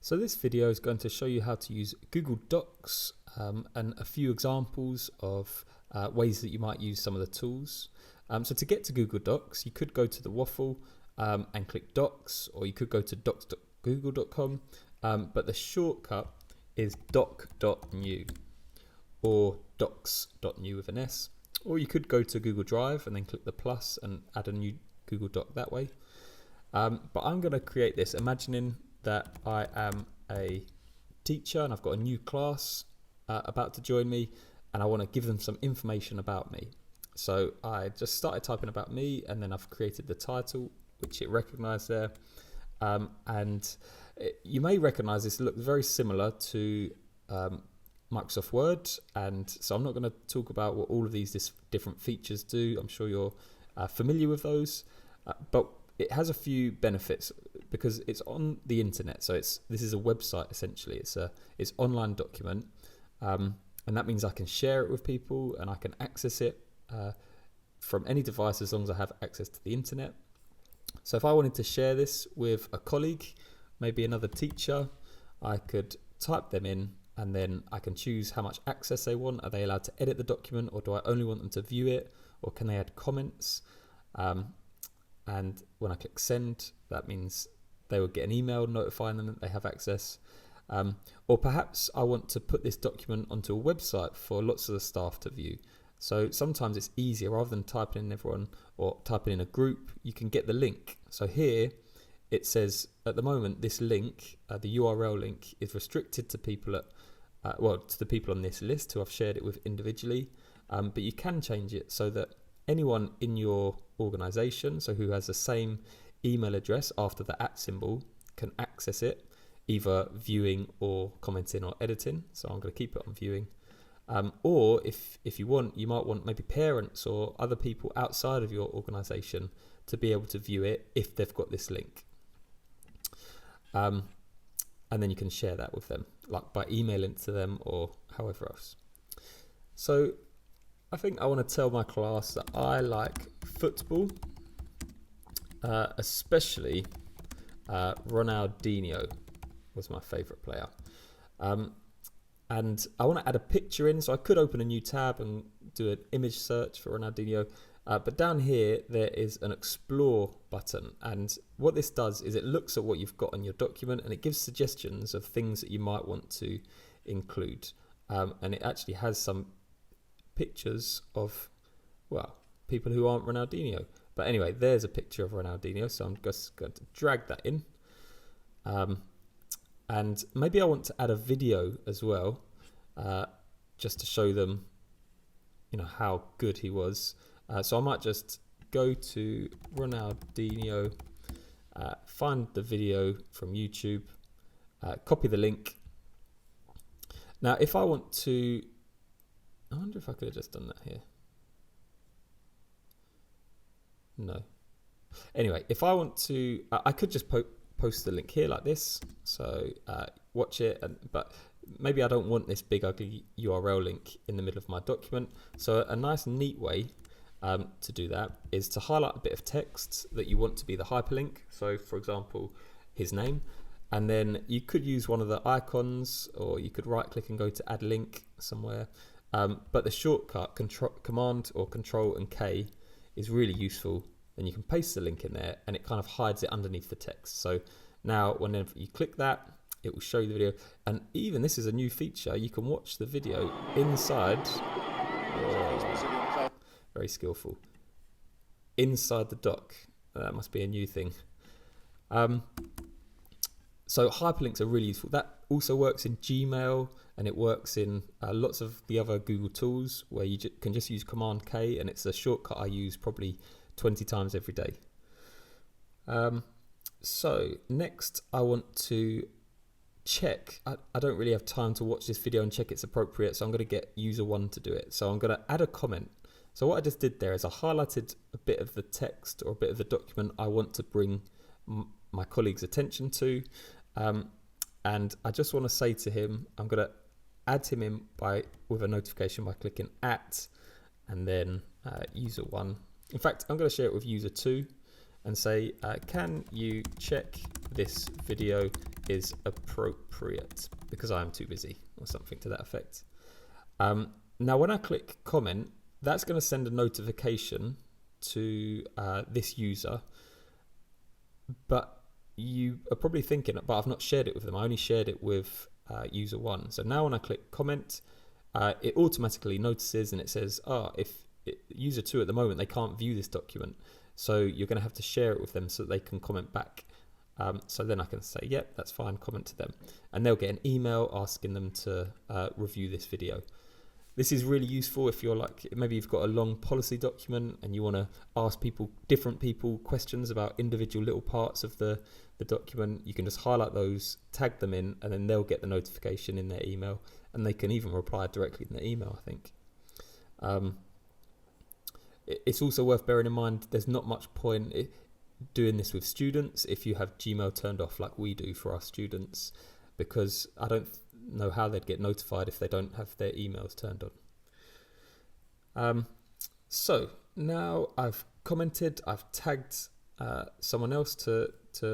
So this video is going to show you how to use Google Docs and a few examples of ways that you might use some of the tools. So to get to Google Docs, you could go to the waffle and click Docs, or you could go to docs.google.com, but the shortcut is doc.new or docs.new with an S, or you could go to Google Drive and then click the plus and add a new Google Doc that way. But I'm going to create this imagining that I am a teacher and I've got a new class about to join me, and I want to give them some information about me. So I just started typing about me, and then I've created the title, which it recognized there. You may recognize this looks very similar to Microsoft Word, and so I'm not going to talk about what all of these different features do. I'm sure you're familiar with those, but it has a few benefits because it's on the internet. So this is a website essentially. It's online document, and that means I can share it with people and I can access it from any device as long as I have access to the internet. So if I wanted to share this with a colleague, maybe another teacher, I could type them in, and then I can choose how much access they want. Are they allowed to edit the document, or do I only want them to view it, or can they add comments? And when I click send, that means they will get an email notifying them that they have access. Or perhaps I want to put this document onto a website for lots of the staff to view. So sometimes it's easier, rather than typing in everyone or typing in a group, you can get the link. So here it says at the moment this link, the URL link, is restricted to people to the people on this list who I've shared it with individually. But you can change it so that anyone in your organization, so who has the same email address after the @ symbol, can access it, either viewing or commenting or editing. So I'm going to keep it on viewing. Or if you want, you might want maybe parents or other people outside of your organization to be able to view it if they've got this link. And then you can share that with them, like by emailing to them or however else. So I think I want to tell my class that I like football, especially Ronaldinho was my favourite player. And I want to add a picture in, so I could open a new tab and do an image search for Ronaldinho. But down here, there is an explore button. And what this does is it looks at what you've got on your document and it gives suggestions of things that you might want to include. And it actually has some pictures of, well, people who aren't Ronaldinho. But anyway, there's a picture of Ronaldinho, so I'm just going to drag that in. And maybe I want to add a video as well, just to show them, how good he was. So I might just go to Ronaldinho, find the video from YouTube, copy the link. Now, if I want to, I wonder if I could have just done that here. No. Anyway, if I want to, I could just post the link here like this. So watch it, but maybe I don't want this big ugly URL link in the middle of my document. So a nice neat way to do that is to highlight a bit of text that you want to be the hyperlink. So for example, his name, and then you could use one of the icons, or you could right click and go to add link somewhere. But the shortcut Command or Control and K is really useful. Then you can paste the link in there and it kind of hides it underneath the text. So now whenever you click that, it will show you the video. And even this is a new feature, you can watch the video inside. Oh, very skillful. Inside the doc. That must be a new thing. So hyperlinks are really useful. That also works in Gmail, and it works in lots of the other Google tools where you can just use Command K, and it's a shortcut I use probably 20 times every day. So next I want to check, I don't really have time to watch this video and check it's appropriate, so I'm going to get user 1 to do it. So I'm going to add a comment. So what I just did there is I highlighted a bit of the text or a bit of the document I want to bring my colleague's attention to, and I just want to say to him, I'm going to add him in with a notification by clicking @ and then user 1. In fact, I'm going to share it with user 2 and say, can you check this video is appropriate because I am too busy, or something to that effect. Now, when I click comment, that's going to send a notification to this user, but you are probably thinking, but I've not shared it with them. I only shared it with user 1. So now when I click comment, it automatically notices and it says, if user 2 at the moment, they can't view this document. So you're going to have to share it with them so that they can comment back. So then I can say, yep, that's fine, comment to them. And they'll get an email asking them to review this video. This is really useful if you're like, maybe you've got a long policy document and you want to ask different people questions about individual little parts of the document. You can just highlight those, tag them in, and then they'll get the notification in their email, and they can even reply directly in their email, I think. It's also worth bearing in mind there's not much point doing this with students if you have Gmail turned off like we do for our students, because I don't know how they'd get notified if they don't have their emails turned on. So now I've commented, I've tagged someone else to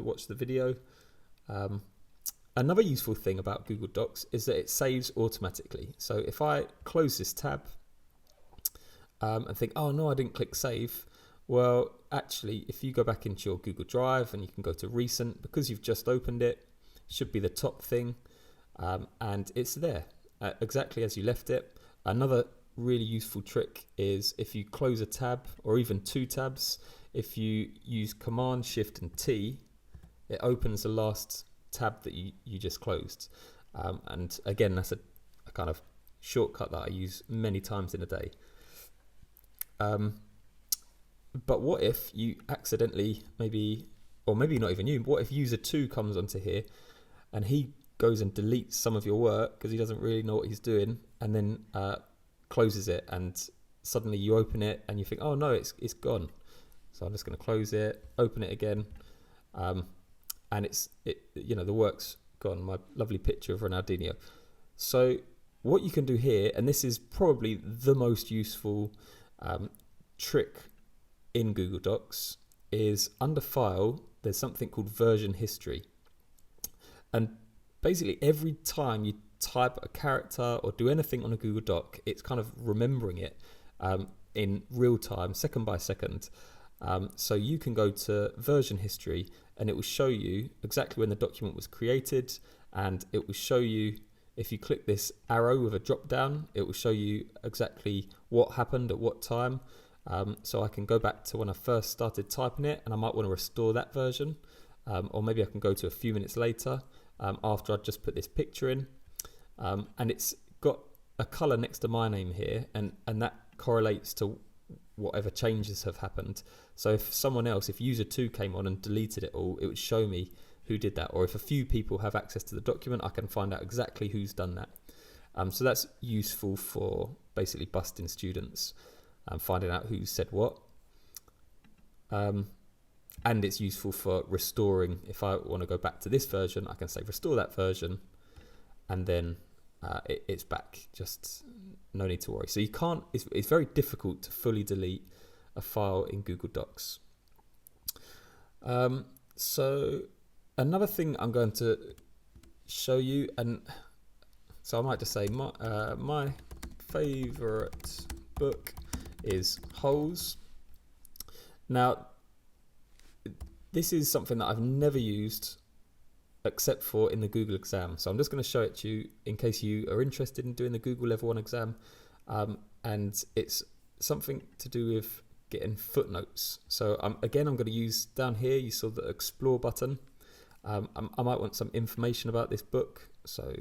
watch the video. Another useful thing about Google Docs is that it saves automatically. So if I close this tab and think, oh no, I didn't click save. Well, actually, if you go back into your Google Drive and you can go to recent, because you've just opened it, should be the top thing. And it's there exactly as you left it. Another really useful trick is if you close a tab or even 2 tabs, if you use Command Shift and T, it opens the last tab that you just closed. And again, that's a kind of shortcut that I use many times in a day. But what if you accidentally or maybe not even you, what if user 2 comes onto here and he goes and deletes some of your work because he doesn't really know what he's doing, and then closes it, and suddenly you open it and you think, oh no, it's gone. So I'm just going to close it, open it again, and the work's gone. My lovely picture of Ronaldinho. So what you can do here, and this is probably the most useful trick in Google Docs, is under File, there's something called version history. And basically every time you type a character or do anything on a Google Doc, it's kind of remembering it in real time, second by second. So you can go to version history and it will show you exactly when the document was created, and it will show you, if you click this arrow with a drop down, it will show you exactly what happened at what time. So I can go back to when I first started typing it, and I might want to restore that version, or maybe I can go to a few minutes later after I just put this picture in, and it's got a color next to my name here, and that correlates to whatever changes have happened. So if user 2 came on and deleted it all, it would show me who did that. Or if a few people have access to the document, I can find out exactly who's done that. So that's useful for basically busting students and finding out who said what. And it's useful for restoring. If I want to go back to this version, I can say restore that version, and then it's back. Just no need to worry. So you can't. It's very difficult to fully delete a file in Google Docs. So another thing I'm going to show you, and so I might just say my favorite book is Holes. Now, this is something that I've never used except for in the Google exam. So I'm just going to show it to you in case you are interested in doing the Google Level 1 exam. And it's something to do with getting footnotes. So again, I'm going to use down here, you saw the Explore button. I might want some information about this book. So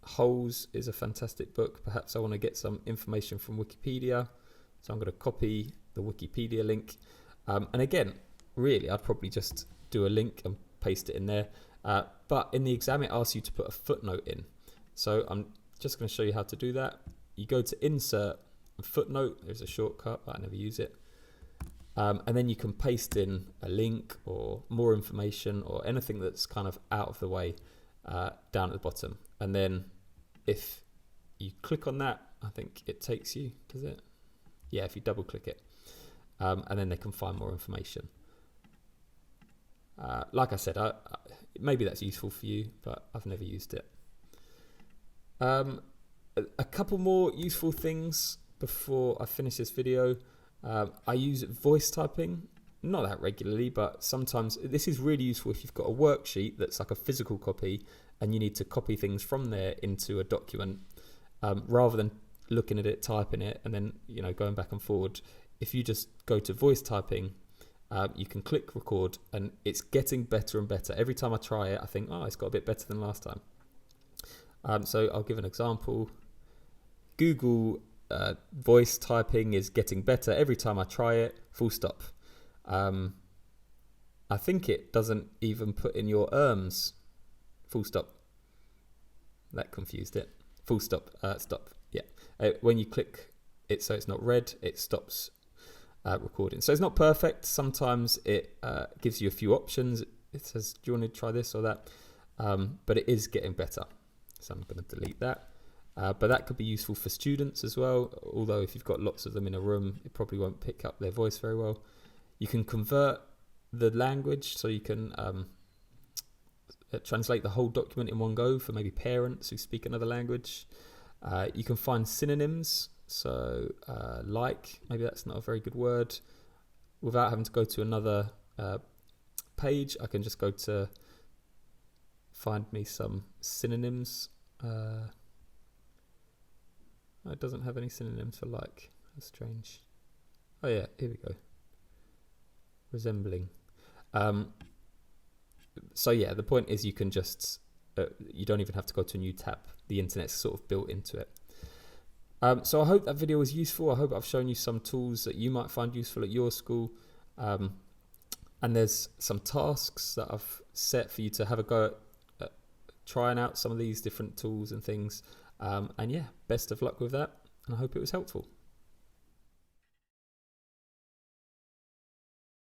Holes is a fantastic book. Perhaps I want to get some information from Wikipedia. So I'm going to copy the Wikipedia link. And again, really, I'd probably just do a link and paste it in there. But in the exam, it asks you to put a footnote in. So I'm just going to show you how to do that. You go to Insert and Footnote. There's a shortcut, but I never use it. And then you can paste in a link or more information or anything that's kind of out of the way down at the bottom. And then if you click on that, I think it takes you, does it? Yeah, if you double click it. And then they can find more information. Like I said, maybe that's useful for you, but I've never used it. A couple more useful things before I finish this video. I use voice typing, not that regularly, but sometimes. This is really useful if you've got a worksheet that's like a physical copy and you need to copy things from there into a document, rather than looking at it, typing it, and then going back and forward. If you just go to voice typing, you can click record, and it's getting better and better. Every time I try it, I think, oh, it's got a bit better than last time. So I'll give an example. Google voice typing is getting better every time I try it, full stop. I think it doesn't even put in your erms, full stop. That confused it. Full stop, stop. Yeah. When you click it so it's not red, it stops recording. So it's not perfect. Sometimes it gives you a few options. It says, do you want to try this or that? But it is getting better. So I'm going to delete that. But that could be useful for students as well. Although if you've got lots of them in a room, it probably won't pick up their voice very well. You can convert the language, so you can translate the whole document in one go for maybe parents who speak another language. You can find synonyms. So maybe that's not a very good word. Without having to go to another page, I can just go to find me some synonyms. It doesn't have any synonyms for like. That's strange. Oh yeah, here we go. Resembling. So yeah, the point is you can just, you don't even have to go to a new tab. The internet's sort of built into it. So I hope that video was useful. I hope I've shown you some tools that you might find useful at your school. And there's some tasks that I've set for you to have a go at trying out some of these different tools and things. And yeah, best of luck with that. And I hope it was helpful.